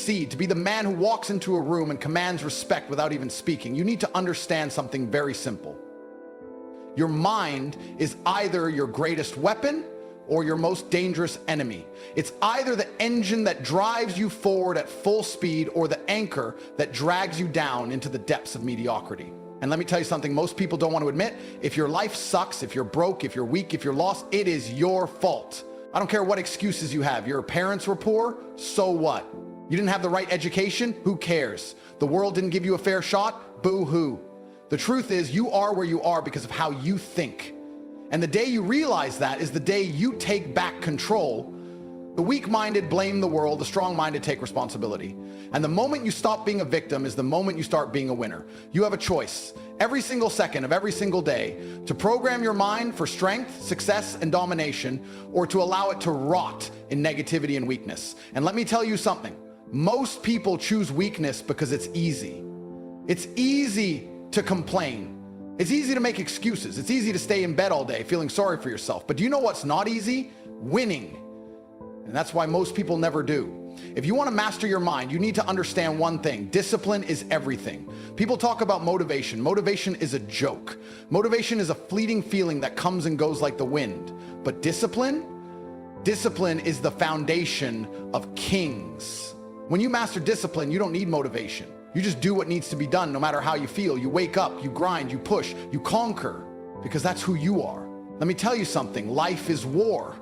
succeed, to be the man who walks into a room and commands respect without even speaking, you need to understand something very simple. Your mind is either your greatest weapon or your most dangerous enemy. It's either the engine that drives you forward at full speed or the anchor that drags you down into the depths of mediocrity. And let me tell you something most people don't want to admit. If your life sucks, if you're broke, if you're weak, if you're lost, it is your fault. I don't care what excuses you have. Your parents were poor, so what? You didn't have the right education, who cares? The world didn't give you a fair shot, boo-hoo. The truth is, you are where you are because of how you think. And the day you realize that is the day you take back control. The weak-minded blame the world, the strong-minded take responsibility. And the moment you stop being a victim is the moment you start being a winner. You have a choice every single second of every single day to program your mind for strength, success, and domination, or to allow it to rot in negativity and weakness. And let me tell you something. Most people choose weakness because it's easy. It's easy to complain. It's easy to make excuses. It's easy to stay in bed all day feeling sorry for yourself. But do you know what's not easy? Winning. And that's why most people never do. If you want to master your mind, you need to understand one thing. Discipline is everything. People talk about motivation. Motivation is a joke. Motivation is a fleeting feeling that comes and goes like the wind. But discipline is the foundation of kings. When you master discipline, you don't need motivation. You just do what needs to be done no matter how you feel. You wake up, you grind, you push, you conquer, because that's who you are. Let me tell you something. Life is war.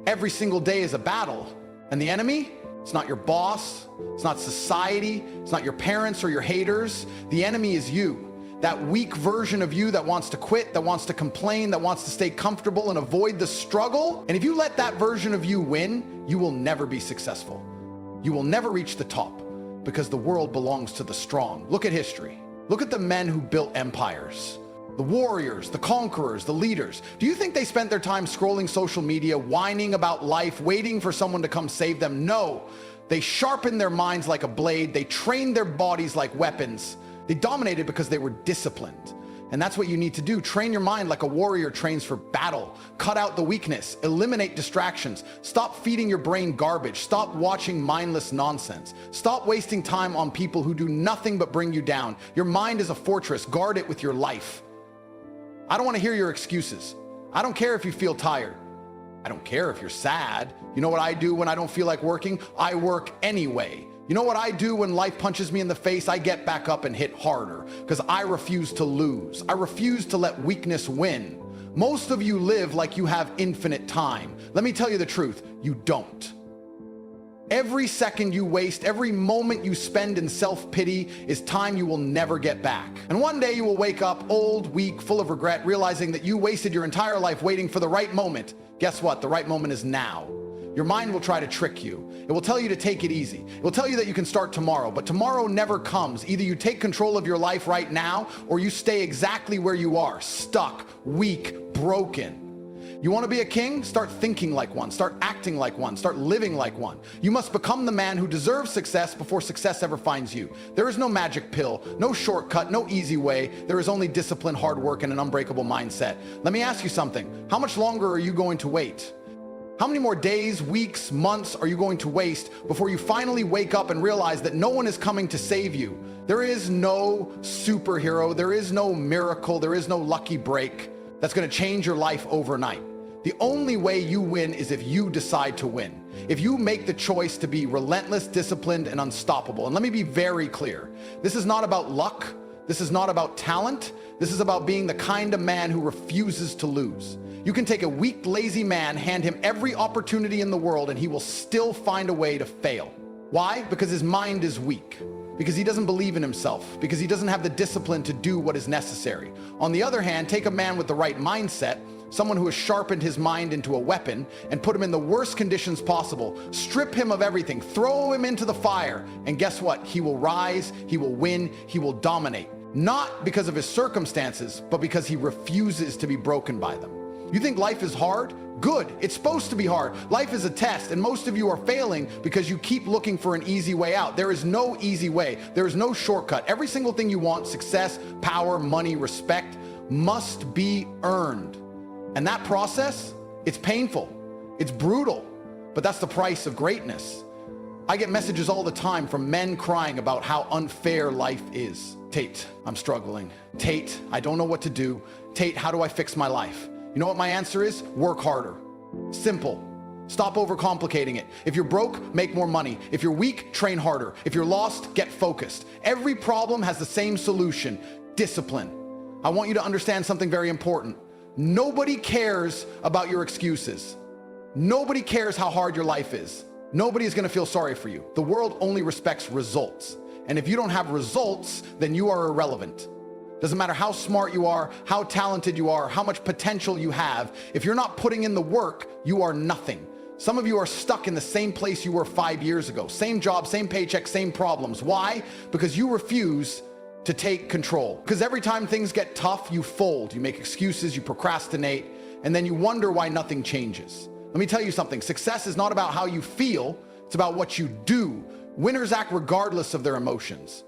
Every single day is a battle. And the enemy? It's not your boss. It's not society. It's not your parents or your haters. The enemy is you. That weak version of you that wants to quit, that wants to complain, that wants to stay comfortable and avoid the struggle. And if you let that version of you win, you will never be successful. You will never reach the top because the world belongs to the strong. Look at history. Look at the men who built empires. The warriors, the conquerors, the leaders. Do you think they spent their time scrolling social media, whining about life, waiting for someone to come save them? No. They sharpened their minds like a blade. They trained their bodies like weapons. They dominated because they were disciplined. And that's what you need to do. Train your mind like a warrior trains for battle. Cut out the weakness. Eliminate distractions. Stop feeding your brain garbage. Stop watching mindless nonsense. Stop wasting time on people who do nothing but bring you down. Your mind is a fortress. Guard it with your life. I don't want to hear your excuses. I don't care if you feel tired. I don't care if you're sad. You know what I do when I don't feel like working? I work anyway. You know what I do when life punches me in the face? I get back up and hit harder because I refuse to lose. I refuse to let weakness win. Most of you live like you have infinite time. Let me tell you the truth, you don't. Every second you waste, every moment you spend in self-pity is time you will never get back. And one day you will wake up old, weak, full of regret, realizing that you wasted your entire life waiting for the right moment. Guess what? The right moment is now. Your mind will try to trick you. It will tell you to take it easy. It will tell you that you can start tomorrow, but tomorrow never comes. Either you take control of your life right now, or you stay exactly where you are, stuck, weak, broken. You want to be a king? Start thinking like one. Start acting like one. Start living like one. You must become the man who deserves success before success ever finds you. There is no magic pill, no shortcut, no easy way. There is only discipline, hard work, and an unbreakable mindset. Let me ask you something. How much longer are you going to wait? How many more days, weeks, months are you going to waste before you finally wake up and realize that no one is coming to save you? There is no superhero. There is no miracle. There is no lucky break that's going to change your life overnight. The only way you win is if you decide to win. If you make the choice to be relentless, disciplined, and unstoppable. And let me be very clear. This is not about luck. This is not about talent. This is about being the kind of man who refuses to lose. You can take a weak, lazy man, hand him every opportunity in the world, and he will still find a way to fail. Why? Because his mind is weak. Because he doesn't believe in himself. Because he doesn't have the discipline to do what is necessary. On the other hand, take a man with the right mindset, someone who has sharpened his mind into a weapon, and put him in the worst conditions possible. Strip him of everything, throw him into the fire, and guess what? He will rise, he will win, he will dominate. Not because of his circumstances, but because he refuses to be broken by them. You think life is hard? Good. It's supposed to be hard. Life is a test, and most of you are failing because you keep looking for an easy way out. There is no easy way. There is no shortcut. Every single thing you want, success, power, money, respect, must be earned. And that process, it's painful, it's brutal, but that's the price of greatness. I get messages all the time from men crying about how unfair life is. Tate, I'm struggling. Tate, I don't know what to do. Tate, how do I fix my life? You know what my answer is? Work harder. Simple. Stop overcomplicating it. If you're broke, make more money. If you're weak, train harder. If you're lost, get focused. Every problem has the same solution: discipline. I want you to understand something very important. Nobody cares about your excuses. Nobody cares how hard your life is. Nobody is going to feel sorry for you. The world only respects results. And if you don't have results, then you are irrelevant. Doesn't matter how smart you are, how talented you are, how much potential you have. If you're not putting in the work, you are nothing. Some of you are stuck in the same place you were 5 years ago. Same job, same paycheck, same problems. Why? Because you refuse to take control. Because every time things get tough, you fold, you make excuses, you procrastinate, and then you wonder why nothing changes. Let me tell you something. Success is not about how you feel. It's about what you do. Winners act regardless of their emotions.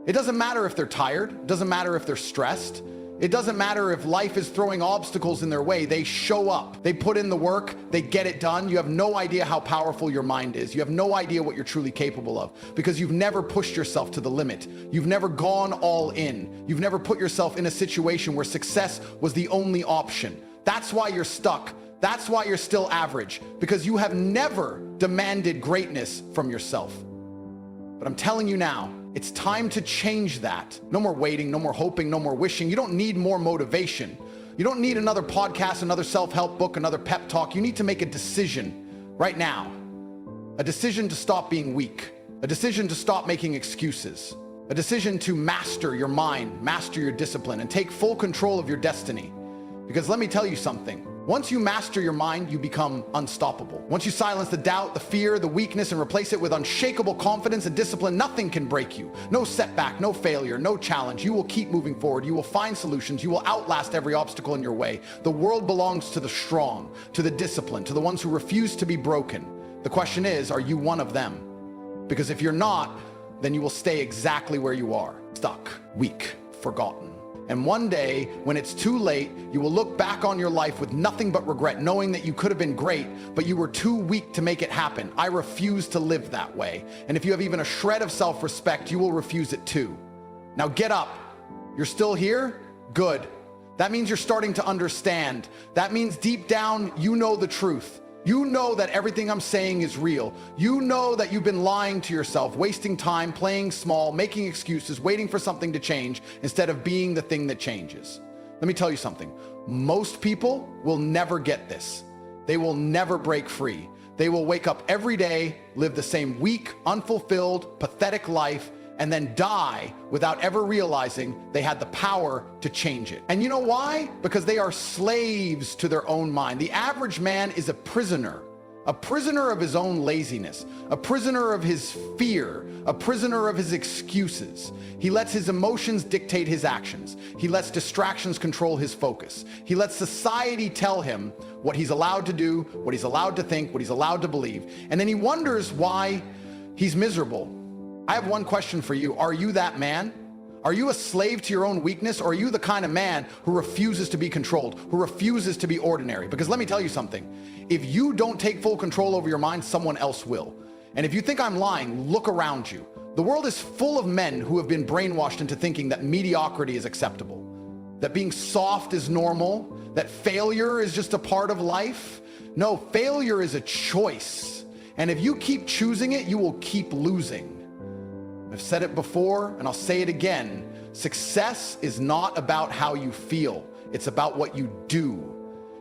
It doesn't matter if they're tired. It doesn't matter if they're stressed. It doesn't matter if life is throwing obstacles in their way. They show up. They put in the work. They get it done. You have no idea how powerful your mind is. You have no idea what you're truly capable of because you've never pushed yourself to the limit. You've never gone all in. You've never put yourself in a situation where success was the only option. That's why you're stuck. That's why you're still average, because you have never demanded greatness from yourself. But I'm telling you now, it's time to change that. No more waiting, no more hoping, no more wishing. You don't need more motivation. You don't need another podcast, another self-help book, another pep talk. You need to make a decision right now. A decision to stop being weak. A decision to stop making excuses. A decision to master your mind, master your discipline, and take full control of your destiny. Because let me tell you something. Once you master your mind, you become unstoppable. Once you silence the doubt, the fear, the weakness, and replace it with unshakable confidence and discipline, nothing can break you. No setback, no failure, no challenge. You will keep moving forward. You will find solutions. You will outlast every obstacle in your way. The world belongs to the strong, to the disciplined, to the ones who refuse to be broken. The question is, are you one of them? Because if you're not, then you will stay exactly where you are, stuck, weak, forgotten. And one day, when it's too late, you will look back on your life with nothing but regret, knowing that you could have been great, but you were too weak to make it happen. I refuse to live that way. And if you have even a shred of self-respect, you will refuse it too. Now get up. You're still here? Good. That means you're starting to understand. That means deep down, you know the truth. You know that everything I'm saying is real. You know that you've been lying to yourself, wasting time, playing small, making excuses, waiting for something to change instead of being the thing that changes. Let me tell you something. Most people will never get this. They will never break free. They will wake up every day, live the same weak, unfulfilled, pathetic life, and then die without ever realizing they had the power to change it. And you know why? Because they are slaves to their own mind. The average man is a prisoner of his own laziness, a prisoner of his fear, a prisoner of his excuses. He lets his emotions dictate his actions. He lets distractions control his focus. He lets society tell him what he's allowed to do, what he's allowed to think, what he's allowed to believe. And then he wonders why he's miserable. I have one question for you. Are you that man? Are you a slave to your own weakness, or are you the kind of man who refuses to be controlled, who refuses to be ordinary? Because let me tell you something. If you don't take full control over your mind, someone else will. And if you think I'm lying, look around you. The world is full of men who have been brainwashed into thinking that mediocrity is acceptable, that being soft is normal, that failure is just a part of life. No, failure is a choice. And if you keep choosing it, you will keep losing. I've said it before, and I'll say it again. Success is not about how you feel. It's about what you do.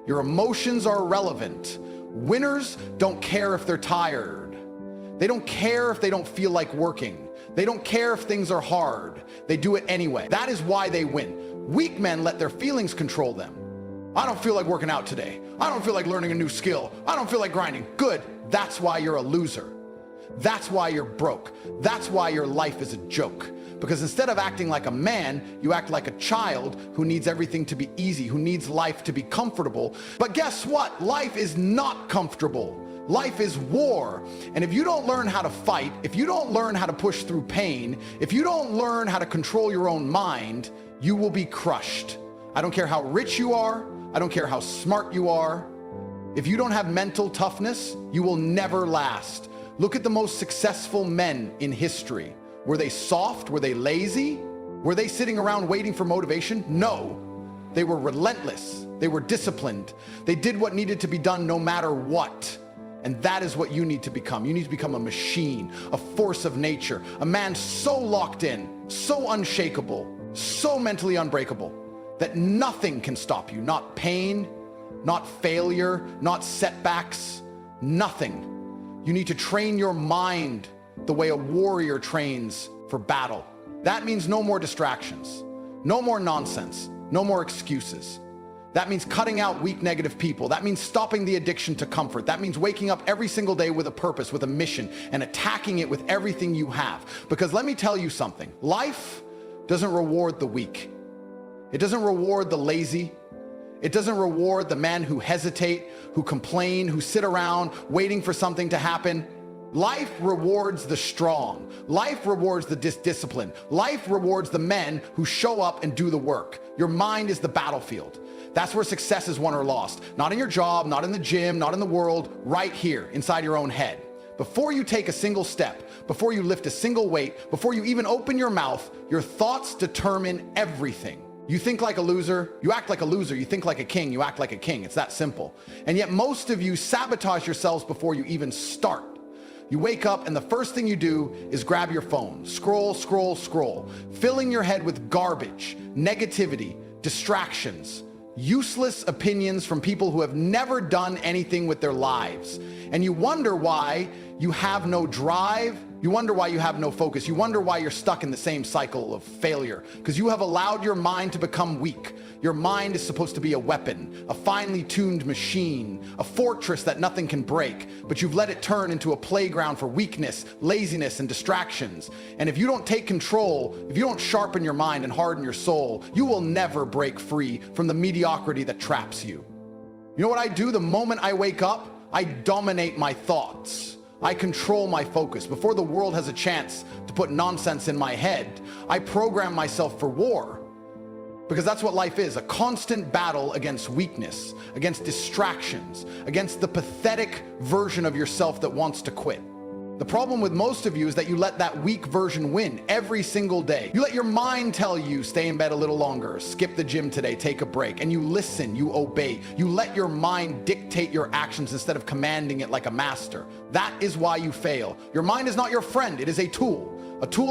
Your emotions are irrelevant. Winners don't care if they're tired. They don't care if they don't feel like working. They don't care if things are hard. They do it anyway. That is why they win. Weak men let their feelings control them. I don't feel like working out today. I don't feel like learning a new skill. I don't feel like grinding. Good. That's why you're a loser. That's why you're broke. That's why your life is a joke. Because instead of acting like a man, you act like a child who needs everything to be easy, who needs life to be comfortable. But guess what? Life is not comfortable. Life is war. And if you don't learn how to fight, if you don't learn how to push through pain, if you don't learn how to control your own mind, you will be crushed. I don't care how rich you are. I don't care how smart you are. If you don't have mental toughness, you will never last. Look at the most successful men in history. Were they soft? Were they lazy? Were they sitting around waiting for motivation? No. They were relentless. They were disciplined. They did what needed to be done no matter what. And that is what you need to become. You need to become a machine, a force of nature, a man so locked in, so unshakable, so mentally unbreakable that nothing can stop you. Not pain, not failure, not setbacks, nothing. You need to train your mind the way a warrior trains for battle. That means no more distractions, no more nonsense, no more excuses. That means cutting out weak, negative people. That means stopping the addiction to comfort. That means waking up every single day with a purpose, with a mission, and attacking it with everything you have. Because let me tell you something, life doesn't reward the weak. It doesn't reward the lazy. It doesn't reward the men who hesitate, who complain, who sit around waiting for something to happen. Life rewards the strong. Life rewards the disciplined. Life rewards the men who show up and do the work. Your mind is the battlefield. That's where success is won or lost. Not in your job, not in the gym, not in the world, right here inside your own head. Before you take a single step, before you lift a single weight, before you even open your mouth, your thoughts determine everything. You think like a loser, you act like a loser. You think like a king, you act like a king. It's that simple. And yet most of you sabotage yourselves before you even start. You wake up and the first thing you do is grab your phone, scroll, scroll, scroll, filling your head with garbage, negativity, distractions, useless opinions from people who have never done anything with their lives. And you wonder why you have no drive. You wonder why you have no focus. You wonder why you're stuck in the same cycle of failure, because you have allowed your mind to become weak. Your mind is supposed to be a weapon, a finely tuned machine, a fortress that nothing can break, but you've let it turn into a playground for weakness, laziness, and distractions. And if you don't take control, if you don't sharpen your mind and harden your soul, you will never break free from the mediocrity that traps you. You know what I do the moment I wake up? I dominate my thoughts. I control my focus. Before the world has a chance to put nonsense in my head, I program myself for war. Because that's what life is, a constant battle against weakness, against distractions, against the pathetic version of yourself that wants to quit. The problem with most of you is that you let that weak version win every single day. You let your mind tell you, stay in bed a little longer, skip the gym today, take a break, and you listen, you obey. You let your mind dictate your actions instead of commanding it like a master. That is why you fail. Your mind is not your friend, it is a tool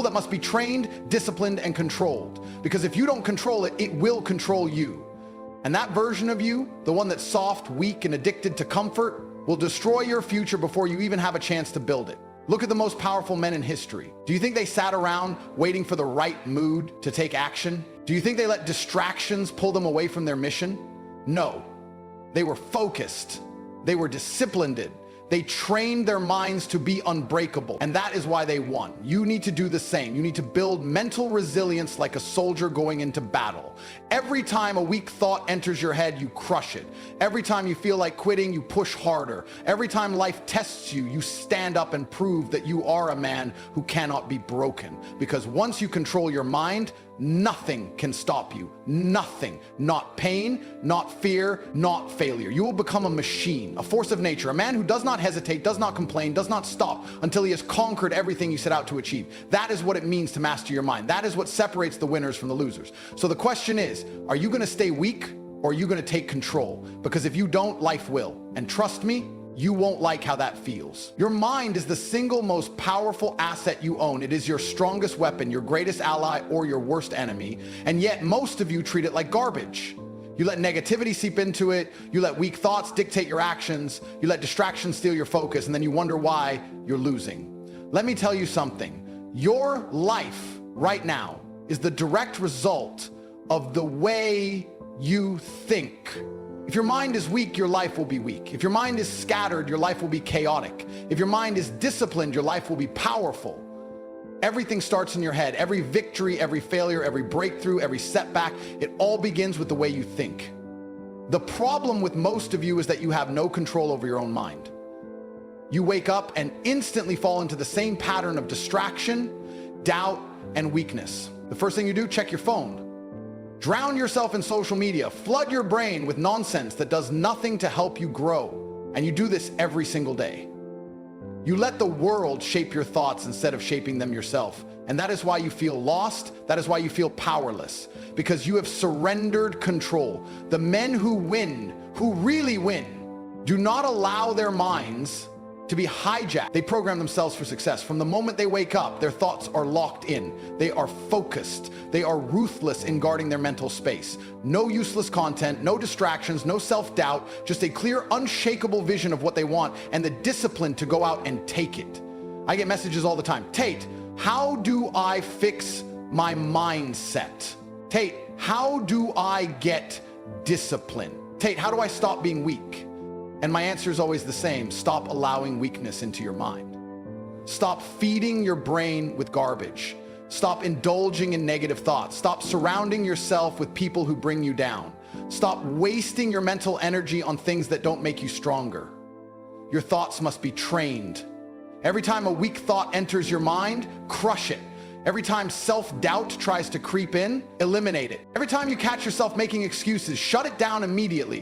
that must be trained, disciplined, and controlled. Because if you don't control it, it will control you. And that version of you, the one that's soft, weak, and addicted to comfort, will destroy your future before you even have a chance to build it. Look at the most powerful men in history. Do you think they sat around waiting for the right mood to take action? Do you think they let distractions pull them away from their mission? No. They were focused. They were disciplined. They trained their minds to be unbreakable, and that is why they won. You need to do the same. You need to build mental resilience like a soldier going into battle. Every time a weak thought enters your head, you crush it. Every time you feel like quitting, you push harder. Every time life tests you, you stand up and prove that you are a man who cannot be broken. Because once you control your mind, nothing can stop you. Nothing. Not pain, not fear, not failure. You will become a machine, a force of nature, a man who does not hesitate, does not complain, does not stop until he has conquered everything you set out to achieve. That is what it means to master your mind. That is what separates the winners from the losers. So the question is, are you going to stay weak or are you going to take control? Because if you don't, life will. And trust me, you won't like how that feels. Your mind is the single most powerful asset you own. It is your strongest weapon, your greatest ally, or your worst enemy. And yet most of you treat it like garbage. You let negativity seep into it. You let weak thoughts dictate your actions. You let distractions steal your focus, and then you wonder why you're losing. Let me tell you something. Your life right now is the direct result of the way you think. If your mind is weak, your life will be weak. If your mind is scattered, your life will be chaotic. If your mind is disciplined, your life will be powerful. Everything starts in your head. Every victory, every failure, every breakthrough, every setback, it all begins with the way you think. The problem with most of you is that you have no control over your own mind. You wake up and instantly fall into the same pattern of distraction, doubt, and weakness. The first thing you do, check your phone. Drown yourself in social media. Flood your brain with nonsense that does nothing to help you grow. And you do this every single day. You let the world shape your thoughts instead of shaping them yourself. And that is why you feel lost. That is why you feel powerless, because you have surrendered control. The men who win, who really win, do not allow their minds to be hijacked. They program themselves for success. From the moment they wake up, their thoughts are locked in. They are focused. They are ruthless in guarding their mental space. No useless content, no distractions, no self-doubt, just a clear, unshakable vision of what they want and the discipline to go out and take it. I get messages all the time. Tate, how do I fix my mindset? Tate, how do I get discipline? Tate, how do I stop being weak? And my answer is always the same. Stop allowing weakness into your mind. Stop feeding your brain with garbage. Stop indulging in negative thoughts. Stop surrounding yourself with people who bring you down. Stop wasting your mental energy on things that don't make you stronger. Your thoughts must be trained. Every time a weak thought enters your mind, crush it. Every time self-doubt tries to creep in, eliminate it. Every time you catch yourself making excuses, shut it down immediately.